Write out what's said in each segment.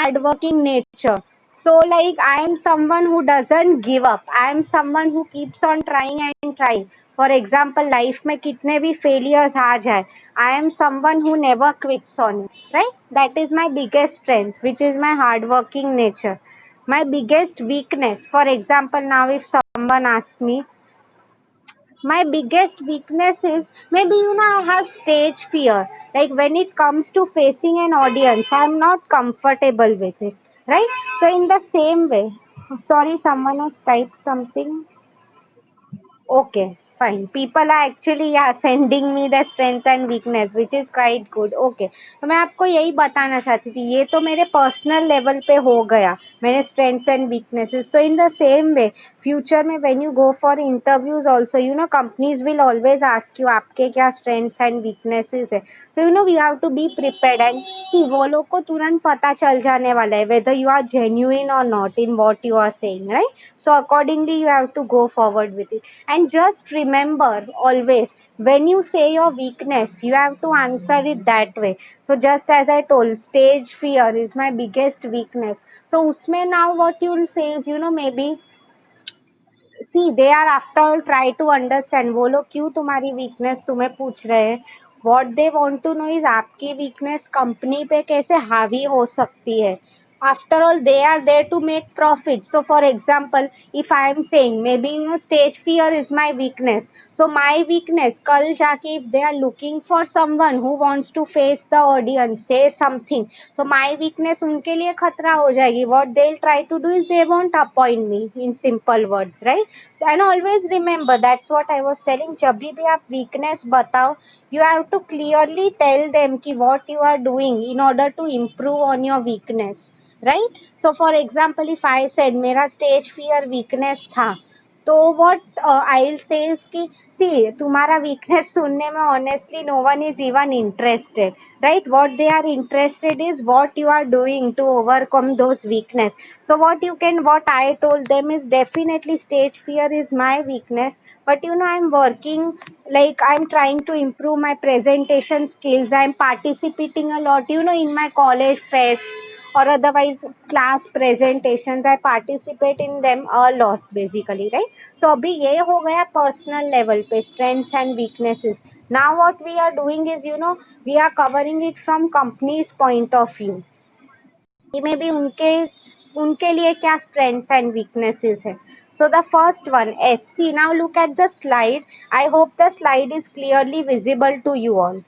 hardworking nature. So like I am someone who doesn't give up. I am someone who keeps on trying and trying. For example, life में कितने भी failures आ जाए, I am someone who never quits on it, right? That is my biggest strength, which is my hardworking nature. My biggest weakness, for example, now if someone asks me, my biggest weakness is maybe I have stage fear. Like when it comes to facing an audience, I'm not comfortable with it, right? So in the same way, sorry, someone has typed something. Okay, fine. People are actually sending me the strengths and weakness, which is quite good. Okay, तो मैं आपको यही बताना चाहती थी. ये तो मेरे पर्सनल लेवल पे हो गया, मेरे स्ट्रेंथ्स एंड वीकनेसेस. तो in the same way future में when you go for interviews also, companies will always ask you आपके क्या स्ट्रेंथ्स एंड वीकनेसेस है. So we have to be prepared and see वो लोग को तुरंत पता चल जाने वाला है वेदर यू आर जेन्युइन और not in what you are saying, right? So accordingly you have to go forward with it. And just remember always, when you say your weakness, you have to answer it that way. So just as I told, stage fear is my biggest weakness. So usme now what you will say is, maybe see they are after all try to understand. वो लोग क्यों तुम्हारी weakness तुम्हें पूछ रहे हैं. What they want to know is आपकी weakness company पे कैसे हावी हो सकती है. After all they are there to make profit. So for example, if I am saying maybe stage fear is my weakness, so my weakness कल जाके if they are looking for someone who wants to face the audience, say something, तो my weakness उनके लिए खतरा हो जाएगी. What they try to do is they want appoint me in simple words, right? And always remember, that's what I was telling, जब भी आप weakness बताओ, you have to clearly tell them कि what you are doing in order to improve on your weakness, right? So for example, if I said मेरा stage fear weakness था, तो what I'll say is कि see तुम्हारा weakness सुनने में honestly no one is even interested, right? What they are interested is what you are doing to overcome those weakness. So what I told them is definitely stage fear is my weakness, but I'm working, like I'm trying to improve my presentation skills. I'm participating a lot, in my college fest or otherwise class presentations. I participate in them a lot basically, right? So अभी ये हो गया personal level पे strengths and weaknesses. Now what we are doing is, we are covering it from company's point of view कि may be उनके उनके लिए क्या strengths and weaknesses है. So the first one, SC. Now look at the slide. I hope the slide is clearly visible to you all.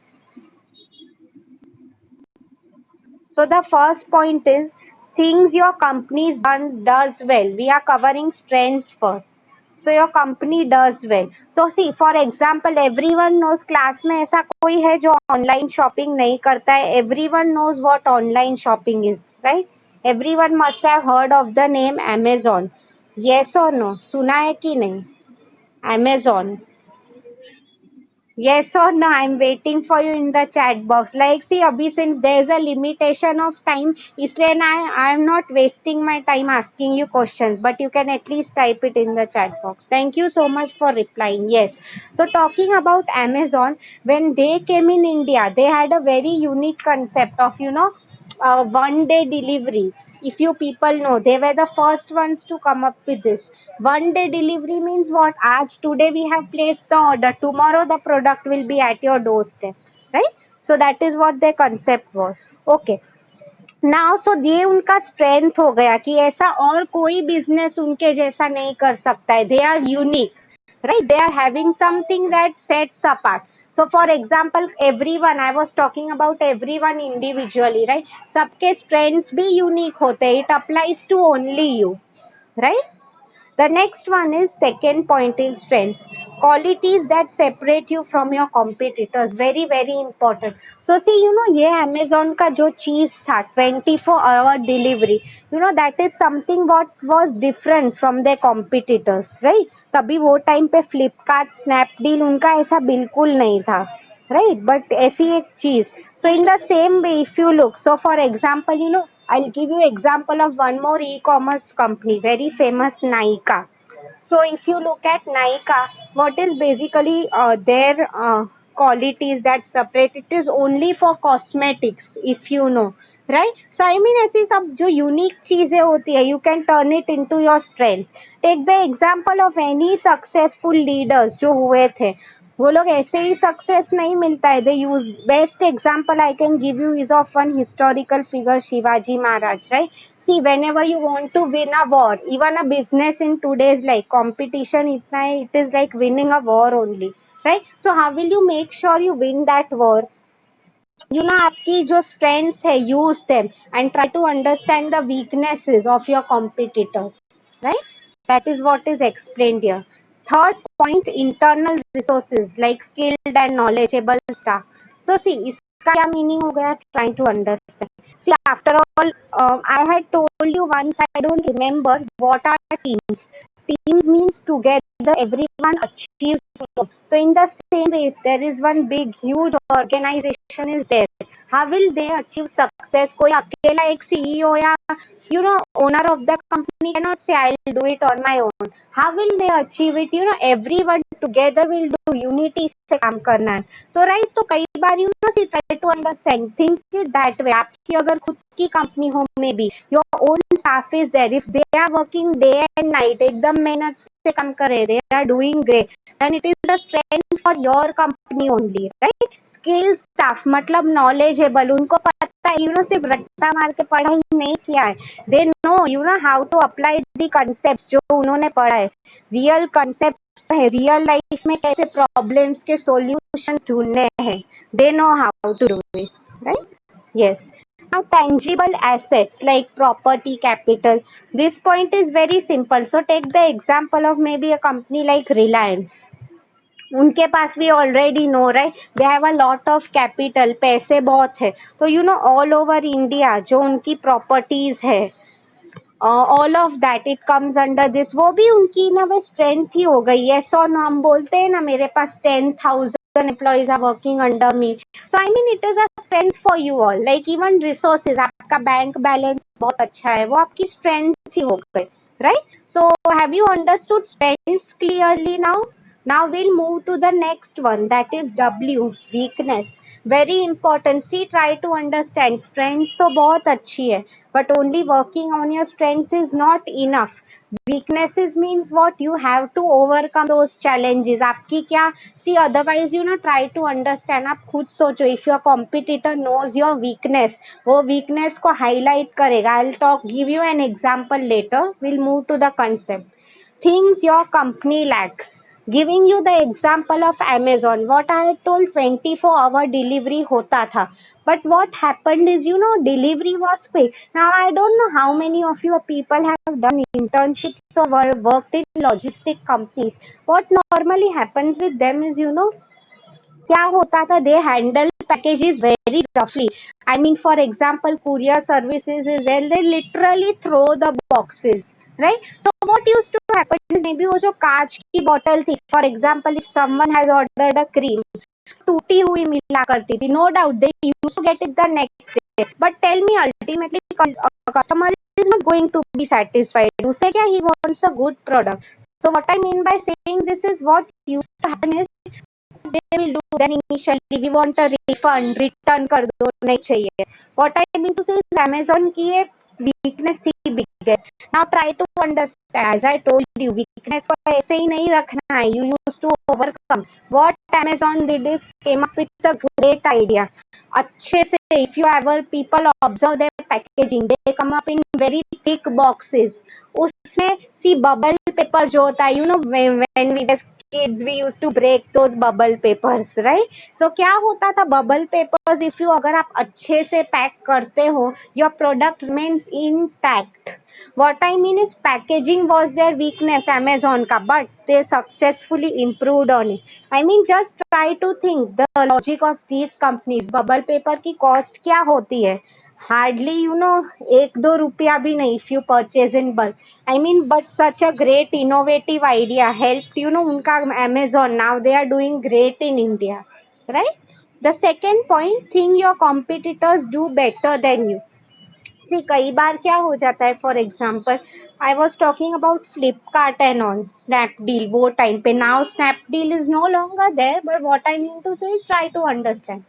So the first point is things your company does well. We are covering strengths first. So your company does well. So see, for example, everyone knows class में ऐसा कोई है जो online shopping नहीं करता है. Everyone knows what online shopping is, right? Everyone must have heard of the name Amazon. Yes or no? सुना है कि नहीं? Amazon. Yes or no? I'm waiting for you in the chat box. Like, see, Abhi, since there's a limitation of time, इसलिए I'm not wasting my time asking you questions, but you can at least type it in the chat box. Thank you so much for replying. Yes. So, talking about Amazon, when they came in India, they had a very unique concept of, one day delivery. If you people know, they were the first ones to come up with this. One day delivery means what? Today we have placed the order. Tomorrow the product will be at your doorstep, right? So that is what their concept was. Okay. Now so ये उनका strength हो गया कि ऐसा और कोई business उनके जैसा नहीं कर सकता है. They are unique, right? They are having something that sets apart. So for example, everyone, I was talking about everyone individually, right? सबके strengths भी unique होते हैं. It applies to only you, right? The next one is second point in strengths. Qualities that separate you from your competitors. Very, very important. So see, ये Amazon का जो चीज था 24-hour delivery, that is something what was different from their competitors, right? तभी वो time पे Flipkart, Snapdeal उनका ऐसा बिल्कुल नहीं था, right? But ऐसी एक चीज. So in the same way, if you look, so for example, I'll give you example of one more e-commerce company, very famous, Nykaa. So if you look at Nykaa, what is basically their qualities that separate? It is only for cosmetics, if you know, right. So I mean ऐसी सब जो unique चीजें होती है, you can turn it into your strengths. Take the example of any successful leaders जो हुए थे, वो लोग ऐसे ही सक्सेस नहीं मिलता है. They use best example I can give you is of one historical figure, Shivaji Maharaj, right. See, whenever you want to win a war, even a business in today's like competition itna hai, it is like winning a war only, right? So how will you make sure you win that war? You know, आपकी जो strengths है, use them and try to understand the weaknesses of your competitors, right? That is what is explained here. Third point, internal resources like skilled and knowledgeable staff. So see, इसका क्या meaning हो गया? Trying to understand. See, after all, I had told you once, I don't remember what are teams. Teams means together everyone achieves more. So in the same way, if there is one big huge organization is there, how will they achieve success? कोई अकेला एक CEO या owner of the company cannot say I'll do it on my own. How will they achieve it? Everyone together will do. Unity से काम करना है. तो right, तो कई बार see try to understand, think it that way. आपकी अगर खुद की कंपनी हो, maybe your own staff is there, if they are working day and night, एकदम मेहनत से काम कर रहे, they are doing great, then it is the strength for your company only, right. Skill staff मतलब knowledgeable, उनको पता है, सिर्फ रट्टा मार के पढ़ाई नहीं किया है. They know how to apply the concept जो उन्होंने पढ़ा है. रियल कंसेप्ट है, रियल लाइफ में कैसे प्रॉब्लम्स के सॉल्यूशन ढूंढने हैं. They know how to do it, right. Yes. Now tangible assets like property, capital, this point is very simple. So take the example of maybe a company like Reliance. उनके पास भी already know, right, they have a lot of capital, पैसे बहुत है. तो all over India जो उनकी properties है, all of that it comes under this. वो भी उनकी ना वो स्ट्रेंथ ही हो गई है. सो हम बोलते हैं ना, मेरे पास 10,000 employees are working under me. So I mean it is a strength for you all. Like even resources, आपका बैंक बैलेंस बहुत अच्छा है, वो आपकी स्ट्रेंथ ही हो गई, right? So have you understood strengths clearly now? Now we'll move to the next one, that is W, weakness. Very important. See, try to understand. Strengths तो बहुत अच्छी है, but only working on your strengths is not enough. Weaknesses means what? You have to overcome those challenges. आपकी क्या? See, otherwise try to understand. आप खुद सोचो, if your competitor knows your weakness, वो weakness को highlight करेगा. I'll give you an example later. We'll move to the concept. Things your company lacks. Giving you the example of Amazon, what I had told, 24-hour delivery hota tha, but what happened is delivery was quick. Now I don't know how many of you people have done internships or worked in logistic companies. What normally happens with them is क्या होता था, they handle packages very रफली. I mean for example courier services is there, they literally throw the boxes, right? So what used to happen is, maybe वो जो कांच की bottle थी, for example if someone has ordered a cream, टूटी हुई मिला करती थी, no doubt they used to get it the next day. But tell me, ultimately customer is not going to be satisfied. उसे क्या, he wants a good product. So what I mean by saying this is, what used to happen is, they will do, then initially we want a refund, return कर दो, नहीं चाहिए. What I mean to say is, Amazon की ये weakness ही big है. Now try to understand, as I told you, weakness को ऐसे ही नहीं रखना है, you used to overcome. What Amazon did is came up with a great idea. अच्छे से, if you ever people observe their packaging, they come up in very thick boxes. उसमें see bubble paper जो होता है, when we were kids we used to break those bubble papers, right? So क्या होता था, bubble papers if you अगर आप अच्छे से पैक करते हो, your product remains intact. What I mean is, packaging was their weakness, Amazon का, but they successfully improved on it. I mean just try to think the logic of these companies. bubble paper की cost क्या होती है? Hardly 1-2 रुपया भी नहीं, if you purchase in bulk. I mean, but such a great innovative idea helped unka Amazon. Now they are doing great in India, right? The second point, think your competitors do better than you. सी कई बार क्या हो जाता है, for example I was talking about Flipkart and on Snapdeal, वो time पे, now Snapdeal is no longer there, but what I mean to say is try to understand.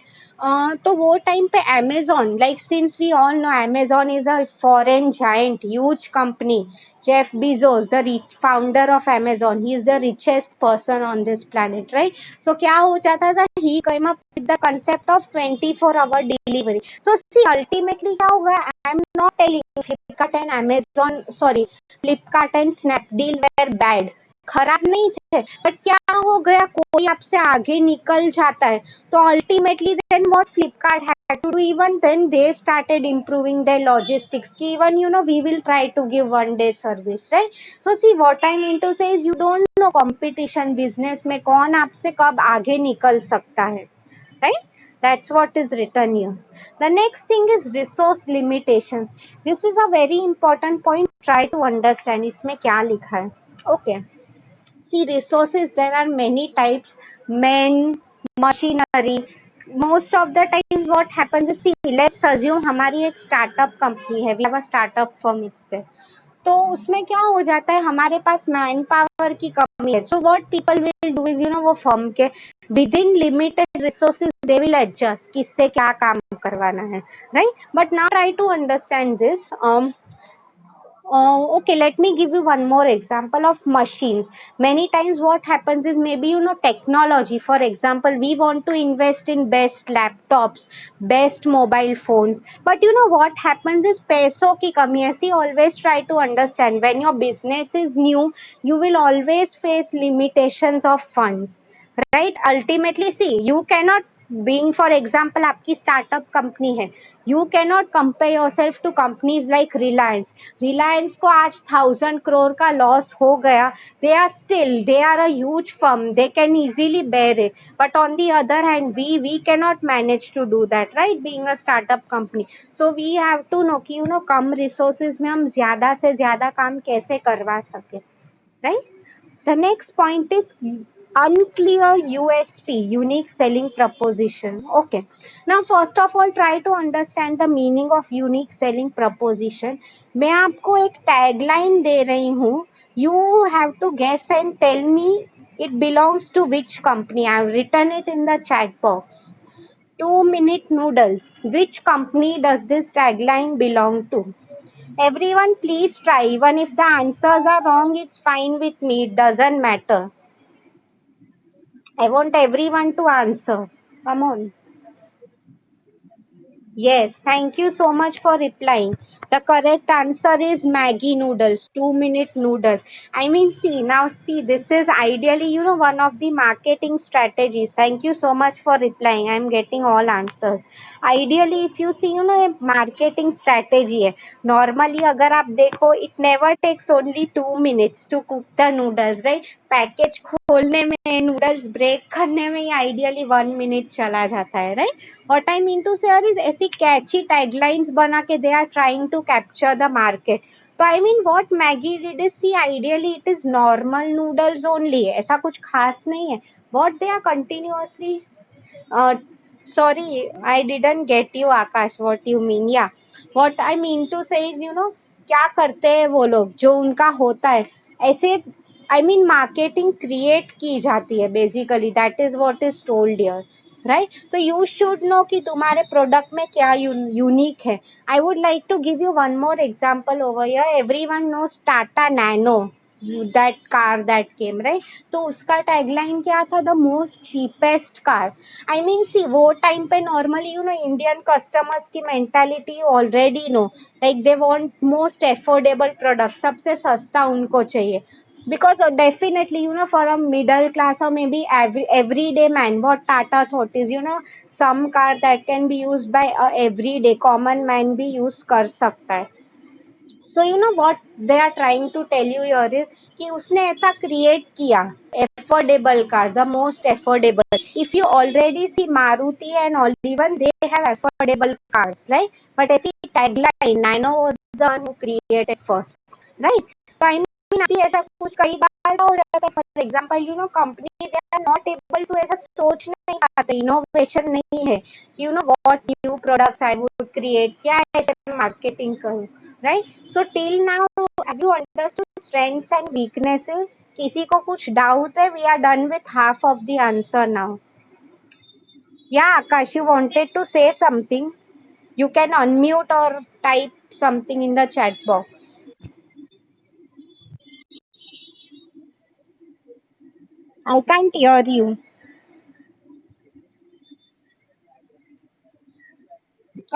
तो वो time पे Amazon, like since we all know Amazon is a foreign giant huge company, Jeff Bezos, the founder of Amazon, he is the richest person on this planet, right? So क्या हो जाता था, he came up with the concept of 24-hour delivery. So see, ultimately क्या होगा, I am not telling Flipkart and Amazon, sorry, Flipkart and Snapdeal were bad, खराब नहीं थे, but क्या हो गया, कोई आपसे आगे निकल जाता है, तो ultimately then what Flipkart had to do, even then they started improving their logistics कि even we will try to give one day service, right? So see what I mean to say is you don't know competition business में कौन आपसे कब आगे निकल सकता है, right? That's what is written here. The next thing is resource limitations. This is a very important point. Try to understand. इसमें क्या लिखा है? Okay. See, resources, there are many types, men, machinery. Most of the times what happens is, see, let's assume हमारी एक startup company है, we have a startup firm, it's there. तो उसमें क्या हो जाता है, हमारे पास मैन पावर की कमी है, so what people will do is वो फर्म के within limited resources they will adjust किससे क्या काम करवाना है, right? But now try to understand this. Okay, let me give you one more example of machines. Many times what happens is, maybe technology. For example, we want to invest in best laptops, best mobile phones. But what happens is पैसों की कमी है. See, always try to understand, when your business is new, you will always face limitations of funds. Right? Ultimately, see, you cannot, being for example आपकी startup company है, you cannot compare yourself to companies like Reliance. Reliance को आज 1,000 crore का loss हो गया, they are a huge firm, they can easily bear it. But on the other hand, we cannot manage to do that, right? Being a startup company, so we have to know कि कम resources में हम ज्यादा से ज्यादा काम कैसे करवा सके, right? The next point is unclear USP, unique selling proposition. Okay. Now, first of all, try to understand the meaning of unique selling proposition. मैं आपको एक tagline दे रही हूँ. You have to guess and tell me it belongs to which company. I have written it in the chat box. 2-minute noodles. Which company does this tagline belong to? Everyone, please try. Even if the answers are wrong, it's fine with me. It doesn't matter. I want everyone to answer. Come on. Yes, thank you so much for replying. The correct answer is Maggie noodles, 2-minute noodles. I mean, see, this is ideally, one of the marketing strategies. Thank you so much for replying. I'm getting all answers. Ideally, if you see, a marketing strategy है. Normally, अगर आप देखो, it never takes only 2 minutes to cook the noodles, right? Package खोलने में, noodles break करने में ही ideally 1 minute चला जाता है, right? What I mean to say is, ऐसी कैची टैगलाइंस बना के they are trying to capture the market. तो I mean what Maggi did is, see, ideally it is normal noodles only, ऐसा कुछ खास नहीं है. What they are continuously, sorry, I didn't get you, Akash, what you mean. Yeah, what I mean to say is, क्या करते हैं वो लोग, जो उनका होता है ऐसे, आई मीन मार्केटिंग क्रिएट की जाती है basically, that is what is told here, right? So you should know कि तुम्हारे प्रोडक्ट में क्या यूनिक है. I would like to give you one more example over here. Everyone knows Tata Nano, that car that came, right? तो उसका tagline क्या था, the most cheapest car. I mean, see, वो टाइम पे नॉर्मली इंडियन कस्टमर्स की mentality already know, like they want most affordable product, सबसे सस्ता उनको चाहिए. Because definitely, for a middle class or maybe everyday man, what Tata thought is, some car that can be used by a everyday common man भी use कर सकता है. So what they are trying to tell you here is कि उसने ऐसा create किया, affordable car, the most affordable. If you already see Maruti and all, even they have affordable cars, right? But ऐसी tagline, Nano was the one who created first, right? So I mean, अभी ऐसा कुछ कई बार फायदा हो जाता है. For example company they are not able to ऐसा सोच नहीं पाते, इनोवेशन नहीं है. What new products I would create, क्या ऐसे मार्केटिंग करूं. Right. So till now have you understood strengths and weaknesses? किसी को कुछ डाउट है? We are done with half of the answer now. Yeah, Akash, you wanted to say something. You can unmute or type something in the chat box. I can't hear you.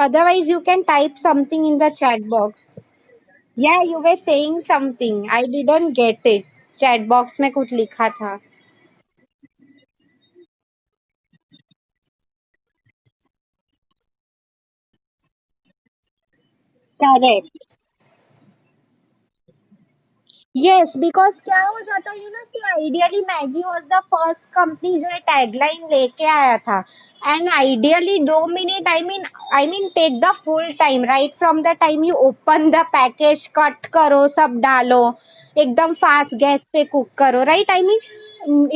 Otherwise, you can type something in the chat box. Yeah, you were saying something. I didn't get it. Chat box में कुछ लिखा था. Correct. Yes, because क्या हो जाता है see ideally Maggi was the first company जो tagline लेके आया था. And ideally 2 minute, I mean take the full time right from the time you open the package, cut करो, सब डालो, एकदम फास्ट गैस पे कुक करो. Right. I mean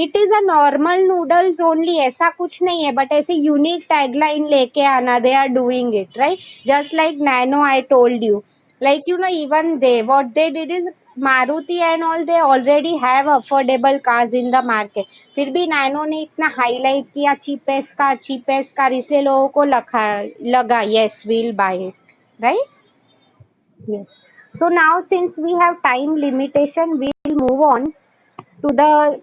it is a normal noodles only, ऐसा कुछ नहीं है. बट ऐसे यूनिक टैगलाइन लेके आना, they are doing it right. Just like Nano, I told you. Even they, what they did is Maruti and all, they already have affordable cars in the market. फिर भी nano ने इतना highlight किया cheapest car, इसलिए लोगों को लगा yes we'll buy it. Right. Yes. So now since we have time limitation, we'll move on to the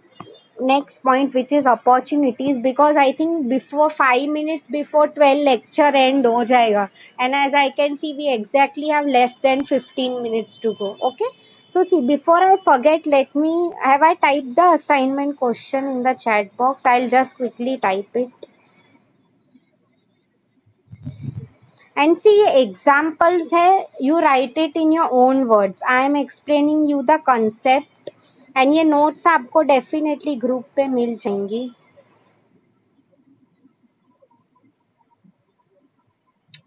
next point, which is opportunities, because I think before 5 minutes before 12 lecture end ho jayega, and as I can see we exactly have less than 15 minutes to go. Okay. So see, before I forget, let me, have I typed the assignment question in the chat box? I'll just quickly type it. And see, examples है, you write it in your own words. I am explaining you the concept, and ये notes आपको definitely group पे मिल जाएंगी.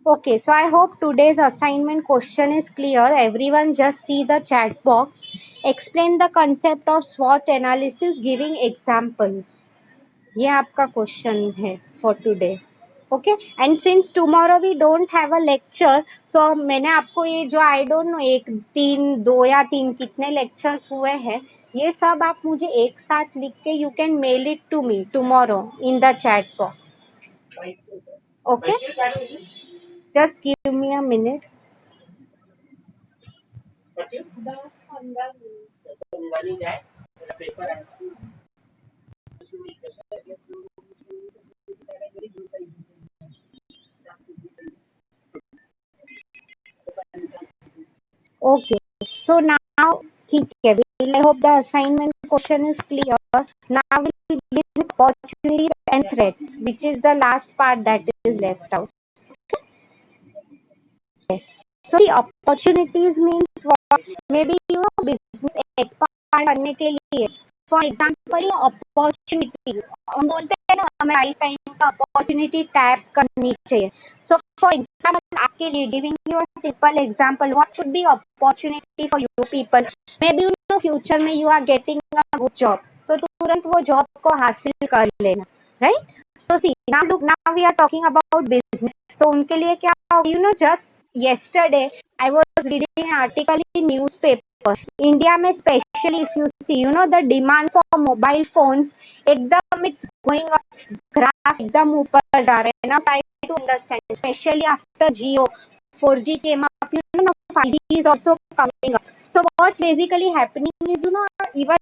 Okay, so I hope today's assignment question is clear. Everyone just see the chat box. Explain the concept of SWOT analysis giving examples. ये आपका question है for today. Okay. And since tomorrow we don't have a lecture, so मैंने आपको ये जो आई don't no एक तीन दो या तीन कितने लेक्चर्स हुए हैं, ये सब आप मुझे एक साथ लिख के you can mail it to me tomorrow in the chat box. Okay. Just give me a minute. Okay. So now, ठीक है. I hope the assignment question is clear. Now we'll begin with opportunities and threats, which is the last part that is left out. Yes. So the opportunities means what? Maybe business expand करने के लिए. For example, opportunity. हम बोलते हैं ना, हमें right time का opportunity tap करनी चाहिए. So for example, आपके लिए giving you a simple example, what should be opportunity for you people? Maybe future में you are getting a good job, तो तुरंत वो जॉब को हासिल कर लेना. Right? So see, now look, now we are talking about business. So उनके लिए क्या, just yesterday I was reading an article in newspaper. India में especially if you see, the demand for mobile phones एकदम it's going up, graph एकदम ऊपर जा रहे हैं. Now try to understand, especially after Jio 4G came up, 5G is also coming up. So what's basically happening is, even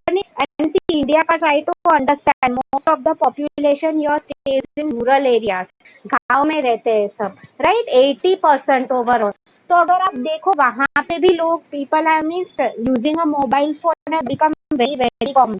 and see, India का try to understand, most of the population here stays in rural areas. गांव में रहते हैं सब. Right. 80% overall. तो अगर आप देखो वहां पे भी लोग, people I mean using a mobile phone है बिकम वेरी वेरी कॉमन.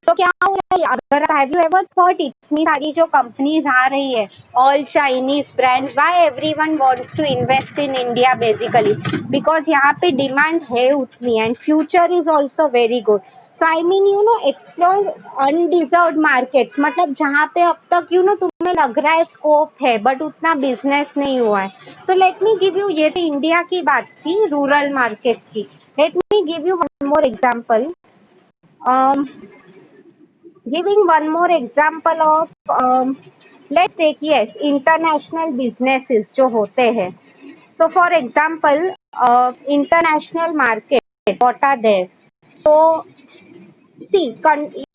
तो क्या हो रहा है, अगर हैव यू एवर थॉट, इतनी सारी जो कंपनीज आ रही है, all Chinese brands, why everyone wants to invest in India basically, because यहाँ पे डिमांड है उतनी, and future is also very good. So I mean explore undeserved markets, मतलब जहाँ पे अब तक तुम्हें लग रहा है स्कोप है बट उतना बिजनेस नहीं हुआ है. So let me give you, ये तो इंडिया की बात थी रूरल मार्केट्स की. Late me give you one more example. um, Giving one more example of let's take, yes, international businesses जो होते हैं. So for example, international market, what are there? So see,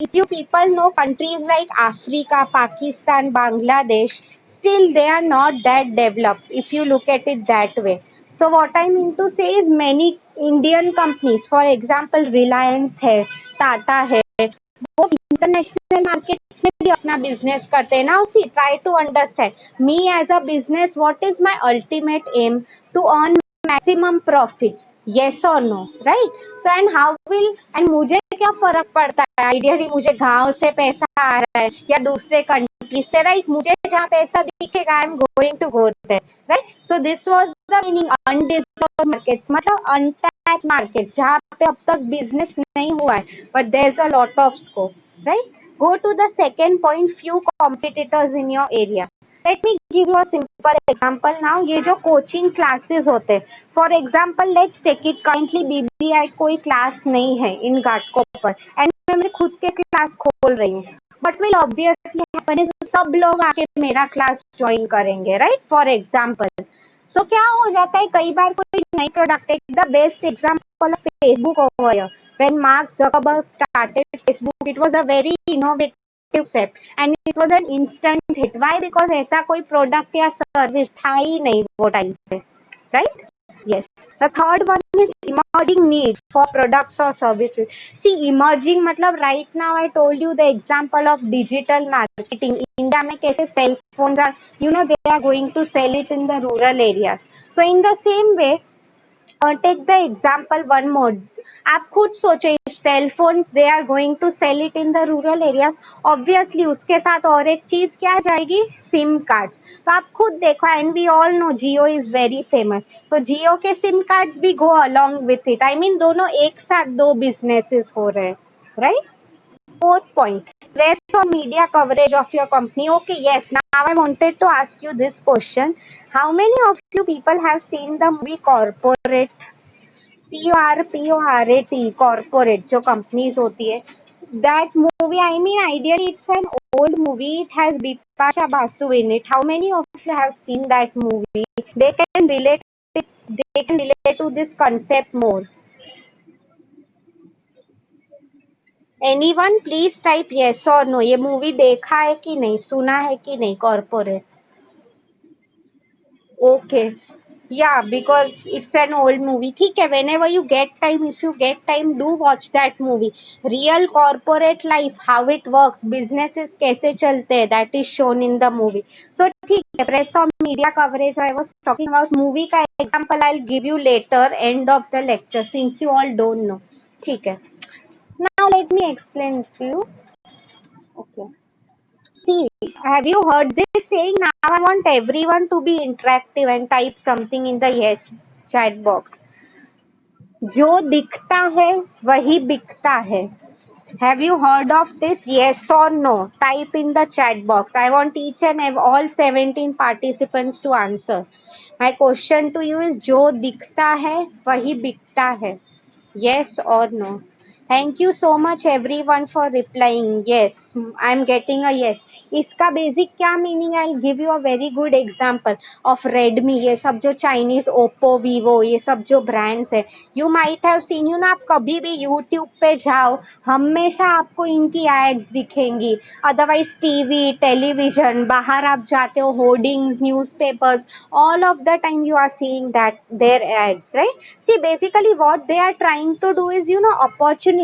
if you people know countries like Africa, Pakistan, Bangladesh, still they are not that developed if you look at it that way. So what I mean to say is many Indian companies, for example, Reliance है, Tata है, वो international markets में भी अपना business करते हैं. Now see, try to understand me as a business, what is my ultimate aim? To earn maximum profits, yes or no, right? So and how will, and मुझे क्या फर्क पड़ता है, आइडियली मुझे गांव से पैसा आ रहा है या दूसरे कंट्री से, राइट? मुझे जहाँ पैसा दिखेगा I am going to go there, right? So this was the meaning undiscovered markets, मतलब अनटैप्ड मार्केट्स जहाँ पे अब तक बिजनेस नहीं हुआ है, but there is a lot of scope, right? Go to the second point, few competitors in your area. Let me give you a simple example now. ये जो कोचिंग क्लासेस होते हैं, for example let's take it, currently BBI कोई class नहीं है इन Ghatkopar and मैं मेरे खुद के क्लास खोल रही हूँ, but will obviously happen is सब लोग आके मेरा क्लास ज्वाइन करेंगे, राइट? फॉर एग्जाम्पल, सो क्या हो जाता है, कई बार कोई नई प्रोडक्ट है. The best example of Facebook over here, when mark Zuckerberg started Facebook, it was a very innovative step and it was an instant hit. Why? Because ऐसा कोई प्रोडक्ट या सर्विस था ही नहीं वो टाइम पे, right? Yes. The third one is emerging need for products or services. See, emerging matlab right now I told you the example of digital marketing. India में कैसे cell phones are, they are going to sell it in the rural areas. So in the same way, take the example one more. आप खुद सोचो, cell phones they are going to sell it in the rural areas, obviously उसके साथ और एक चीज क्या जाएगी, सिम कार्ड्स. तो आप खुद देखो, and we all know Jio is very famous, तो जियो के सिम कार्ड्स भी go along with it. I mean दोनों एक साथ दो बिजनेसेस हो रहे हैं, right? Fourth point, press or media coverage of your company. Okay, yes. Now I wanted to ask you this question. How many of you people have seen the movie Corporate? CORPORAT, Corporate, जो companies होती है. That movie, I mean, ideally it's an old movie. It has Bipasha Basu in it. How many of you have seen that movie? They can relate. They can relate to this concept more. Anyone please type yes और no. ये movie देखा है कि नहीं, सुना है कि नहीं, कॉर्पोरेट? ओके, या because it's an old movie. ठीक है, whenever you get time, if you get time, do watch that movie. Real corporate life, how it works, businesses कैसे चलते हैं, that is shown in the movie. So ठीक है, press और media coverage I was talking about. Movie का example I will give you later, end of the lecture, since you all don't know. ठीक है, now let me explain to you. Okay. See, have you heard this saying? Now I want everyone to be interactive and type something in the yes chat box. जो दिखता है वही बिकता है. Have you heard of this? Yes or no? Type in the chat box. I want each and all 17 participants to answer. My question to you is, जो दिखता है वही बिकता है. Yes or no? Thank you so much everyone for replying. Yes, I am getting a yes. इसका basic क्या meaning है? I'll give you a very good example of Redmi. ये सब जो चाइनीज, ओप्पो, वीवो, ये सब जो ब्रांड्स है, यू माइट हैव सीन, ना आप कभी भी यूट्यूब पे जाओ, हमेशा आपको इनकी एड्स दिखेंगी. अदरवाइज टीवी, टेलीविजन, बाहर आप जाते हो, hoardings, newspapers, all of the time you are seeing that their ads, right? See, basically what they are trying to do is, opportunity.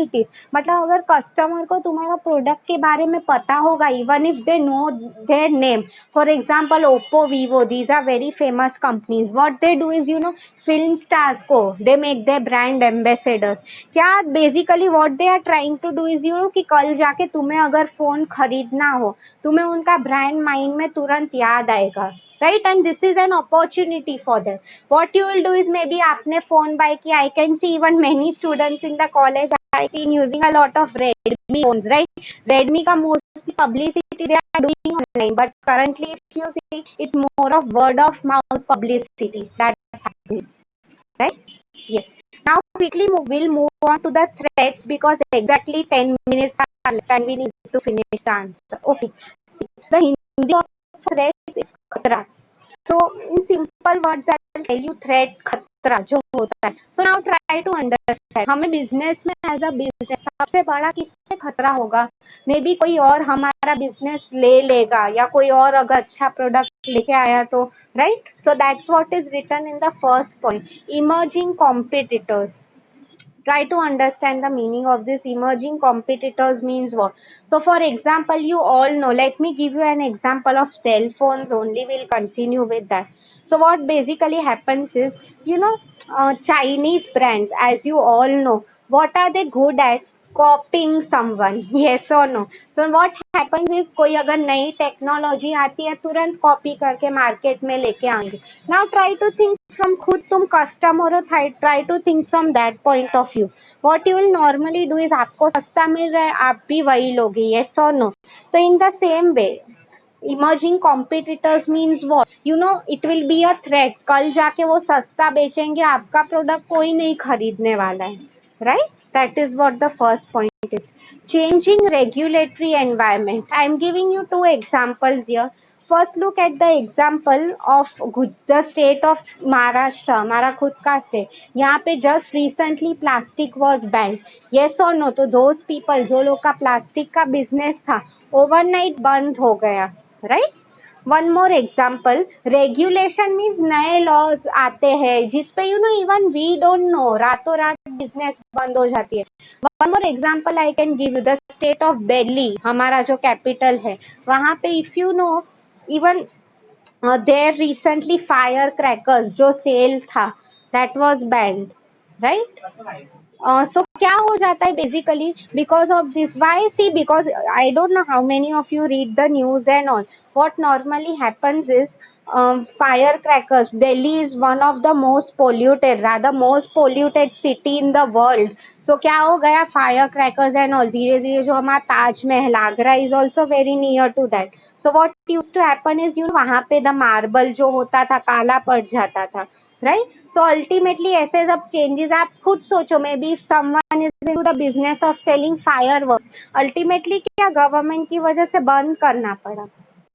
मतलब अगर कस्टमर को तुम्हारा प्रोडक्ट के बारे में पता होगा, even if they know their name, for example Oppo, Vivo, these are very famous companies. What they do is, film stars को they make their brand ambassadors. क्या basically what they are trying to do is, कि कल जाके तुम्हें अगर phone खरीदना हो, तुम्हें उनका ब्रांड माइंड में तुरंत याद आएगा, right? And this is an opportunity for them. What you will do is, maybe आपने phone buy किया. I can see even many students in the college I seen using a lot of Redmi phones, right? Redmi का mostly publicity they are doing online, but currently if you see, it's more of word of mouth publicity that's happening, right? Yes. Now we'll move on to the threats because exactly 10 minutes are left and we need to finish the answer. Okay. See, the Hindi of threats is khatra. So in simple words, I will tell you threat खतरा जो होता है. So now try to understand. हमें business में as a business सबसे बड़ा किससे खतरा होगा? मे बी कोई और हमारा बिजनेस ले लेगा या कोई और अगर अच्छा प्रोडक्ट लेके आया तो right. So that's what is written in the first point. Emerging competitors. Try to understand the meaning of this. Emerging competitors means what? So for example, you all know, let me give you an example of cell phones only. We'll continue with that. So what basically happens is, Chinese brands, as you all know, what are they good at? Copying someone. Yes or no? So what happens is, कोई अगर नई technology आती है तुरंत copy करके market में लेके आएंगे. Now try to think from खुद तुम कस्टमर हो. Try to think from that point of view. What you will normally do is, आपको सस्ता मिल रहा है आप भी वही लोगे. येस और नो? तो in the same way emerging competitors means what, it will be a threat. कल जाके वो सस्ता बेचेंगे, आपका प्रोडक्ट कोई नहीं खरीदने वाला है. Right. That is what the first point is. Changing regulatory environment. I am giving you two examples here. First, look at the example of the state of Maharashtra. हमारा खुद का state. यहाँ पे just recently plastic was banned. Yes or no? तो those people जो लोग का plastic का business था overnight बंद हो गया. Right? One more example. Regulation means नए लॉज आते हैं जिसपे इवन वी डोंट नो, रातों रात बिजनेस बंद हो जाती है. One more example I can give you. The state of Delhi, हमारा जो कैपिटल है, वहां पे if you know, even there recently fire crackers जो सेल था that was banned. Right. So क्या हो जाता है basically because of this. Why? See, because I don't know how many of you read the news and all. what normally happens is, firecrackers, Delhi is one of the most polluted, rather most polluted city in the world. So क्या हो गया, firecrackers and all, धीरे धीरे जो हमारा Taj Mahal, Agra is also very near to that. So what used to happen is, वहां पे the marble जो होता था काला पड़ जाता था. राइट. सो अल्टीमेटली ऐसे सब चेंजेस आप खुद सोचो. May be someone is in the business of selling fireworks, ultimately क्या गवर्नमेंट की वजह से बंद करना पड़ा.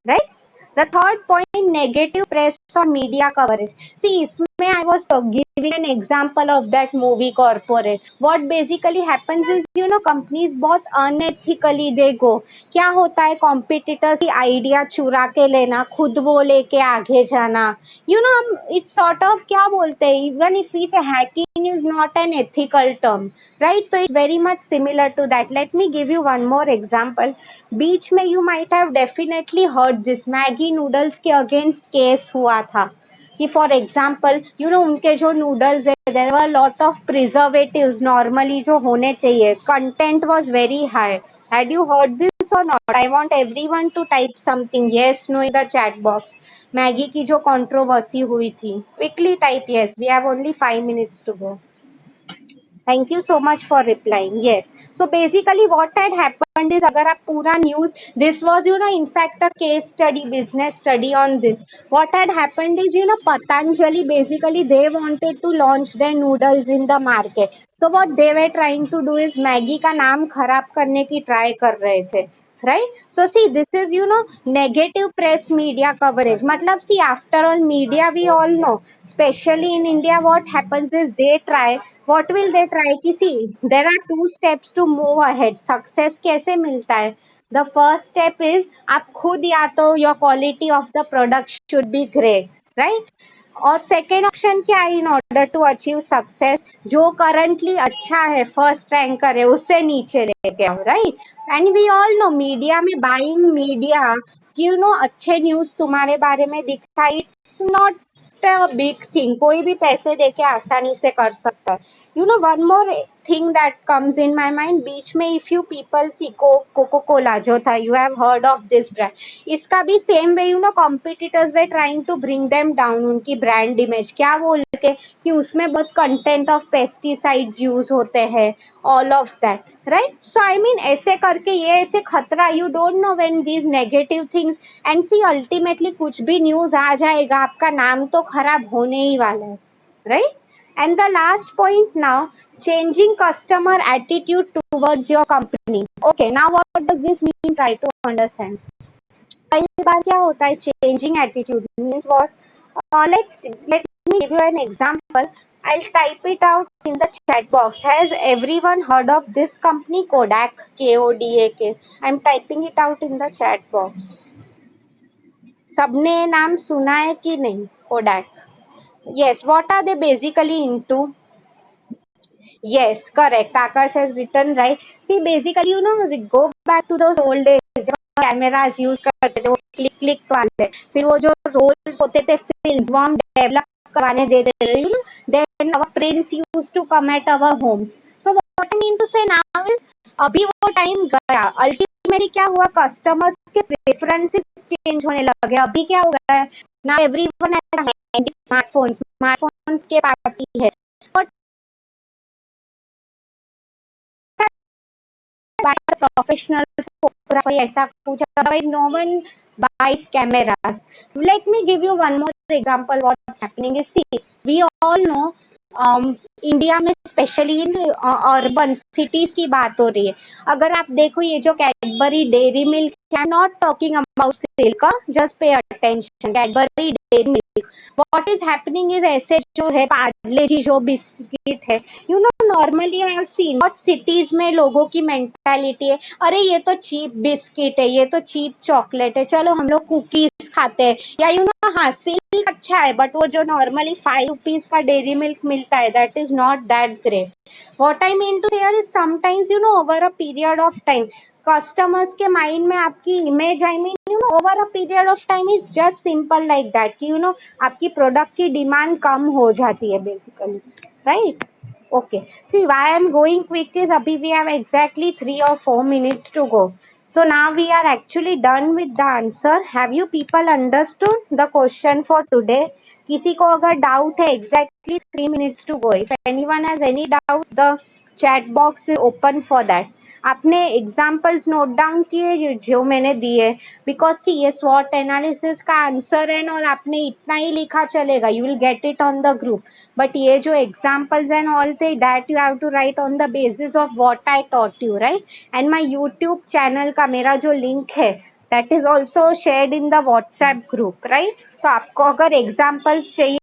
Right. The third point, negative press और मीडिया कवरेज. सी, इसमें I was giving an example of that movie corporate. What basically happens is, companies बहुत अनएथिकली दे गो. क्या होता है, कॉम्पिटिटर्स की आइडिया चुरा के लेना, खुद वो लेके आगे जाना. हम इट्स सॉर्ट ऑफ क्या बोलते हैं, even if we say hacking is not an ethical term. Right. तो it's very much similar to that. Let me give you one more example. बीच में you might have definitely heard this, Maggi noodles के against case हुआ था कि for example उनके जो noodles है there were lot of preservatives normally जो होने चाहिए, content was very high. Had you heard this और not? I want everyone to type something yes no in the chat box. Maggi की जो controversy हुई थी, quickly type yes. We have only 5 minutes to go. Thank you so much for replying. Yes. So basically what had happened is, अगर आप पूरा news, this was in fact a case study, business study on this. What had happened is, Patanjali basically they wanted to launch their noodles in the market. तो what they were trying to do is, Maggi का नाम खराब करने की try कर रहे थे. Right. So see, this is negative press media coverage. Matlab, see, after all, media we all know, especially in India, what happens is they try. What will they try? कि see, there are two steps to move ahead. Success कैसे मिलता है? The first step is आप खुद या तो your quality of the product should be great, right? और second option क्या है, in order to achieve success, जो करंटली अच्छा है, फर्स्ट रैंकर है, उससे नीचे लेके आओ. Right. And we all know media में, बाइंग मीडिया, अच्छे न्यूज तुम्हारे बारे में दिखाई, इट्स नॉट बिग थिंग. कोई भी पैसे देके आसानी से कर सकता है. One more thing that comes in my mind. बीच में if you people see Coca Cola जो था, you have heard of this brand. इसका भी same way competitors were trying to bring them down, उनकी ब्रांड इमेज क्या बोल के कि उसमें बहुत कंटेंट ऑफ पेस्टिसाइड्स यूज होते हैं, all of that. Right. So I mean ऐसे करके ये ऐसे खतरा, you don't know when these negative things. And see, ultimately कुछ भी न्यूज आ जाएगा, आपका नाम तो खराब होने ही वाला है. Right. And the last point now, changing customer attitude towards your company. Okay, now what does this mean? Try to understand. कई बार क्या होता है changing attitude means what? Let me give you an example. I'll type it out in the chat box. Has everyone heard of this company Kodak? Kodak. I'm typing it out in the chat box. सबने नाम सुना है कि नहीं? Kodak. Yes. What are they basically into? Yes, correct. Akash has written right. See, basically, we go back to those old days. जब cameras use करते थे वो क्लिक क्लिक वाले, फिर वो जो रोल्स होते थे फिल्म्स वो हम डेवलप करवाने देते थे, then our prints used to come at our homes. So what I mean to say now is, अभी वो टाइम गया. अल्टीमेटली क्या हुआ, कस्टमर्स के प्रेफरेंसेस चेंज होने लगे. अभी क्या हो गया है, now everyone has a smartphones के पास ही है. buy a professional photographer ऐसा कुछ, otherwise no one buys cameras. Let me give you one more example. What's happening is, see, we all know India में स्पेशली इन अर्बन सिटीज की बात हो रही है. अगर आप देखो ये जो Cadbury dairy milk, I am not talking about silk, just pay attention, Cadbury dairy milk, what is happening is ऐसे जो है पार्ले जी जो बिस्किट है, नॉर्मली आई हैव सीन बहुत सिटीज में लोगों की मेंटालिटी है, अरे ये तो चीप बिस्किट है, ये तो चीप चॉकलेट है, चलो हम लोग कुकीज खाते हैं, या हाँ सिल्क अच्छा है, बट वो जो नॉर्मली 5 रुपीज का डेयरी मिल्क मिलता है, that is not that great. What I mean to say here is sometimes over a period of time customers के माइंड में आपकी image, I mean over a period of time is just simple like that कि आपकी product की demand कम हो जाती है basically, right? Okay. See, why I'm going quick is abhi we have exactly 3 or 4 minutes to go. So now we are actually done with the answer. Have you people understood the question for today? किसी को अगर doubt है, exactly 3 minutes to go. If anyone has any doubt, the chat box is open for that. आपने examples note down किए जो मैंने दिए, because सी ये स्वॉट एनालिसिस का आंसर है और आपने इतना ही लिखा चलेगा, you will get it on the group, but ये जो एग्जाम्पल्स एंड ऑल थे that you have to write on the basis of what I taught you, right? And my YouTube channel का मेरा जो लिंक है that is also shared in the WhatsApp group, right? तो आपको अगर examples चाहिए